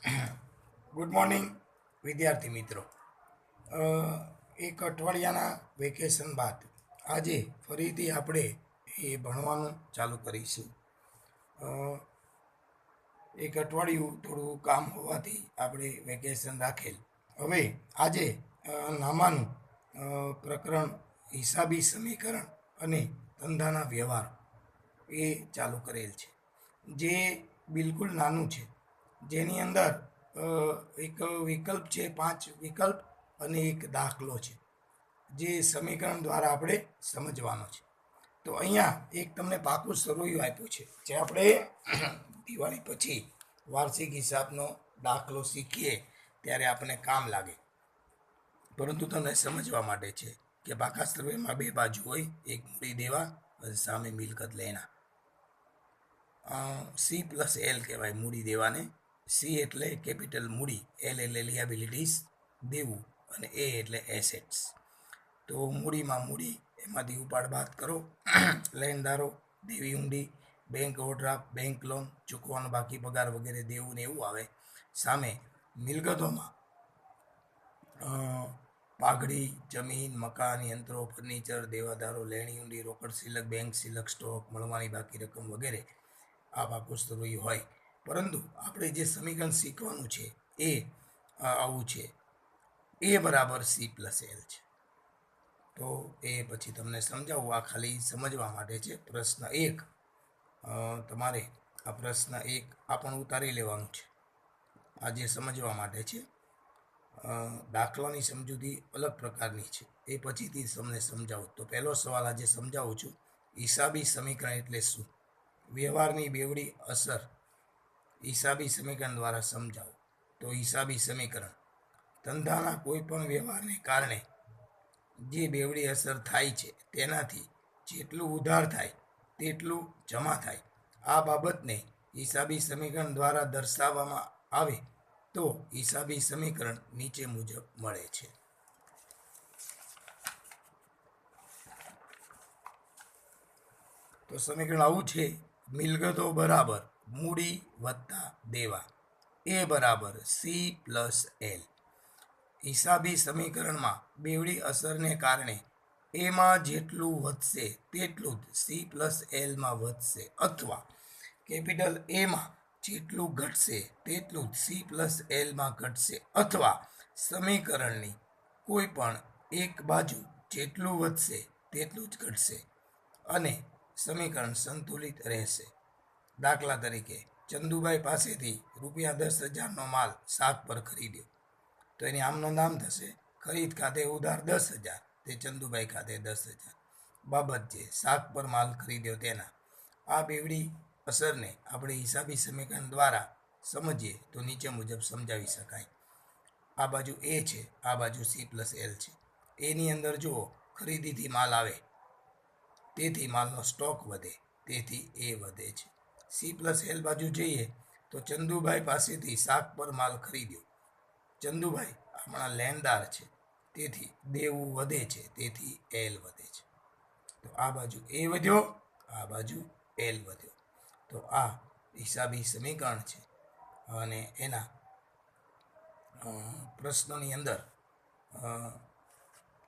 Good morning વિદ્યાર્થી મિત્રો. એક અઠવાડિયાના વેકેશન બાદ આજે ફરીથી આપણે એ ભણવાનું ચાલુ કરીશું. એક અઠવાડિયું થોડું કામ હોવાથી આપણે વેકેશન રાખેલ. હવે આજે નામાનું પ્રકરણ હિસાબી સમીકરણ અને ધંધાના વ્યવહાર એ ચાલુ કરેલ છે, જે બિલકુલ નાનું છે, જેની અંદર એક વિકલ્પ છે, 5 વિકલ્પ અને એક દાખલો છે, જે સમીકરણ દ્વારા આપણે સમજવાનો છે. તો અહીંયા એક તમને પાકું સરોયું આપ્યું છે, જે આપણે દિવાળી પછી વાર્ષિક હિસાબનો દાખલો શીખીએ ત્યારે આપણને કામ લાગે, પરંતુ તમને સમજવા માટે છે કે પાકા સર્વેમાં 2 બાજુ હોય, એક મૂડી દેવા અને સામે મિલકત લેના. C+L કહેવાય મૂડી દેવાને. સી એટલે કેપિટલ મૂડી, એલ એટલે લિયાબિલિટીઝ દેવું, અને એ એટલે એસેટ્સ. તો મૂડીમાં મૂડી, એમાંથી ઉપાડ બાદ કરો. લેણદારો, દેવી ઊંડી, બેંક ઓવરડ્રાફ્ટ, બેંક લોન, ચૂકવવાનો બાકી પગાર વગેરે દેવું ને એવું આવે. સામે મિલકતોમાં પાઘડી, જમીન, મકાન, યંત્રો, ફર્નિચર, દેવાદારો, લેણી ઊંડી, રોકડ સિલક, બેંક સિલક, સ્ટોક, મળવાની બાકી રકમ વગેરે આ પાકું સરોયું હોય. પરંતુ આપણે જે સમીકરણ શીખવાનું છે એ આવું છે, એ બરાબર C+L છે. તો એ પછી તમને સમજાવું, આ ખાલી સમજવા માટે છે. પ્રશ્ન 1 તમારે આ પ્રશ્ન 1 આ પણ ઉતારી લેવાનું છે, આ જે સમજવા માટે છે. દાખલાની સમજૂતી અલગ પ્રકારની છે, એ પછીથી તમને સમજાવું. તો પહેલો સવાલ આજે સમજાવું છું. હિસાબી સમીકરણ એટલે શું? વ્યવહારની બેવડી અસર હિસાબી સમીકરણ દ્વારા સમજાવો. તો હિસાબી સમીકરણ ધંધાના કોઈ પણ વ્યવહારને કારણે જે બેવડી અસર થાય છે, તેનાથી જેટલું ઉધાર થાય તેટલું જમા થાય, આ બાબતને હિસાબી સમીકરણ દ્વારા દર્શાવવામાં આવે તો હિસાબી સમીકરણ નીચે મુજબ મળે છે. તો સમીકરણ આવું છે: મિલકતો બરાબર મૂડી વત્તા દેવા, એ બરાબર C+L. હિસાબી સમીકરણમાં બેવડી અસરને કારણે એમાં જેટલું વધશે તેટલું જ C+Lમાં વધશે, અથવા કેપિટલ એમાં જેટલું ઘટશે તેટલું જ C+Lમાં ઘટશે, અથવા સમીકરણની કોઈ પણ એક બાજુ જેટલું વધશે તેટલું જ ઘટશે અને સમીકરણ સંતુલિત રહેશે. દાખલા તરીકે, ચંદુભાઈ પાસેથી ₹10,000નો માલ શાક પર ખરીદ્યો, તો એની આમનો નામ થશે ખરીદ ખાતે ઉધાર 10,000, તે ચંદુભાઈ ખાતે 10,000. બાબત છે શાક પર માલ ખરીદ્યો તેના. આ બેવડી અસરને આપણે હિસાબી સમીકરણ દ્વારા સમજીએ તો નીચે મુજબ સમજાવી શકાય. આ બાજુ એ છે, આ બાજુ C+L છે. એની અંદર જુઓ, ખરીદીથી માલ આવે તેથી માલનો સ્ટોક વધે, તેથી એ વધે છે. C+L બાજુ જઈએ તો ચંદુભાઈ પાસેથી શાક પર માલ ખરીદ્યો, ચંદુભાઈ આપણા લેણદાર છે, તેથી દેવું વધે છે, તેથી એલ વધે છે. તો આ બાજુ એ વધ્યો, આ બાજુ એલ વધ્યો. તો આ હિસાબી સમીકરણ છે, અને એના પ્રશ્નની અંદર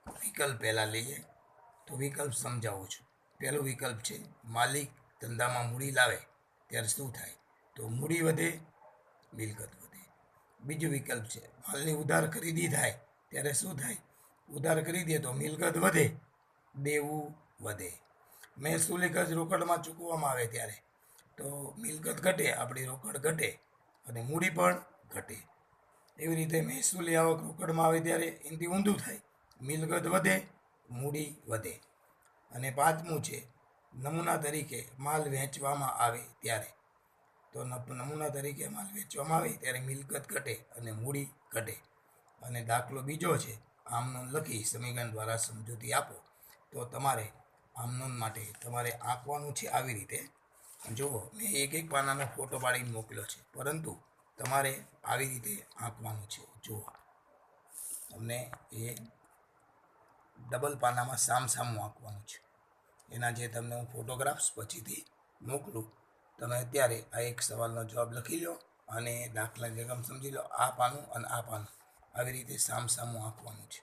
વિકલ્પ પહેલાં લઈએ. તો વિકલ્પ સમજાવું છું. પહેલો વિકલ્પ છે, માલિક ધંધામાં મૂડી લાવે ત્યારે શું થાય? તો મૂડી વધે, મિલકત વધે. બીજો વિકલ્પ છે, માલની ઉધાર ખરીદી થાય ત્યારે શું થાય? ઉધાર ખરીદીએ તો મિલકત વધે, દેવું વધે. મહેસૂલી ખર્ચ રોકડમાં ચૂકવવામાં આવે ત્યારે તો મિલકત ઘટે, આપણી રોકડ ઘટે અને મૂડી પણ ઘટે. એવી રીતે મહેસૂલી આવક રોકડમાં આવે ત્યારે એનાથી ઊંધું થાય, મિલકત વધે, મૂડી વધે. અને પાંચમું છે, નમૂના તરીકે માલ વેચવામાં આવે ત્યારે. તો નમૂના તરીકે માલ વેચવામાં આવે ત્યારે મિલકત ઘટે અને મૂડી ઘટે. અને દાખલો બીજો છે, આમનોન લખી સમીકરણ દ્વારા સમજૂતી આપો. તો તમારે આમનોન માટે તમારે આંકવાનું છે આવી રીતે. જુઓ, મેં એક પાનાનો ફોટો પાડીને મોકલ્યો છે, પરંતુ તમારે આવી રીતે આંકવાનું છે. જુઓ, તમને એ ડબલ પાનામાં સામસામું આંકવાનું છે. એના જે તમને હું ફોટોગ્રાફ્સ પછીથી મોકલું, તમે અત્યારે આ એક સવાલનો જવાબ લખી લો અને દાખલા જગમ સમજી લો, આ પાનું અને આ પાનું આવી રીતે સામસામું આંકવાનું છે.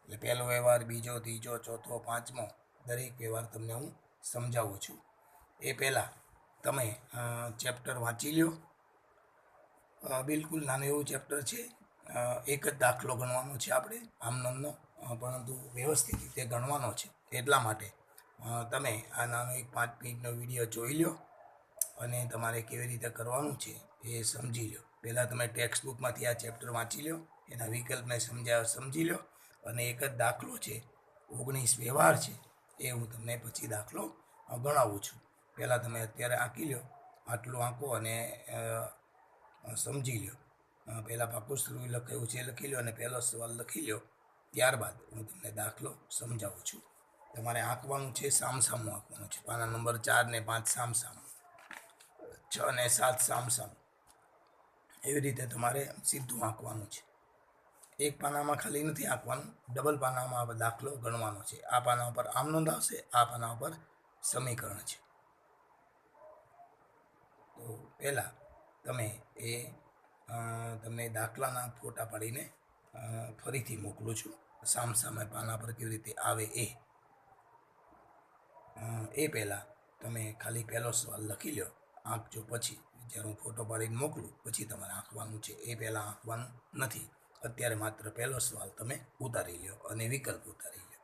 એટલે પહેલો વ્યવહાર, બીજો, ત્રીજો, ચોથો, પાંચમો દરેક વ્યવહાર તમને હું સમજાવું છું. એ પહેલાં તમે ચેપ્ટર વાંચી લો. બિલકુલ નાનું એવું ચેપ્ટર છે. એક જ દાખલો ગણવાનો છે આપણે આમનો, પરંતુ વ્યવસ્થિત રીતે ગણવાનો છે. એટલા માટે તમે આ નાનો એક 5 મિનિટનો વિડીયો જોઈ લો અને તમારે કેવી રીતે કરવાનું છે એ સમજી લો. પહેલાં તમે ટેક્સ્ટ બુકમાંથી આ ચેપ્ટર વાંચી લો, એના વિકલ્પને સમજી લો, અને એક જ દાખલો છે, 19 વ્યવહાર છે, એ હું તમને પછી દાખલો ગણાવું છું. પહેલાં તમે અત્યારે આંકી લો, આટલું આંકો અને સમજી લો. પહેલાં પાકું સ્ત્રી લખાયું છે લખી લો અને પહેલો સવાલ લખી લો. ત્યારબાદ હું તમને દાખલો સમજાવું છું. તમારે આંકવાનું છે, સામસામું આંકવાનું છે. પાના નંબર 4 ને 5 સામસામું, 6 ને 7 સામસામું, એવી રીતે તમારે સીધું આંકવાનું છે. એક પાનામાં ખાલી નથી આંકવાનું, ડબલ પાનામાં દાખલો ગણવાનો છે. આ પાના ઉપર આમ નોંધ આવશે, આ પાના ઉપર સમીકરણ છે. તો પહેલાં તમે તમને દાખલાના ફોટા પાડીને ફરીથી મોકલું છું. સામસામે પાના પર કેવી રીતે આવે એ પહેલાં તમે ખાલી પહેલો સવાલ લખી લો, આંકજો. પછી જ્યારે હું ફોટો પાડીને મોકલું પછી તમારે આંકવાનું છે. એ પહેલાં આંકવાનું નથી. અત્યારે માત્ર પહેલો સવાલ તમે ઉતારી લો અને વિકલ્પ ઉતારી લો.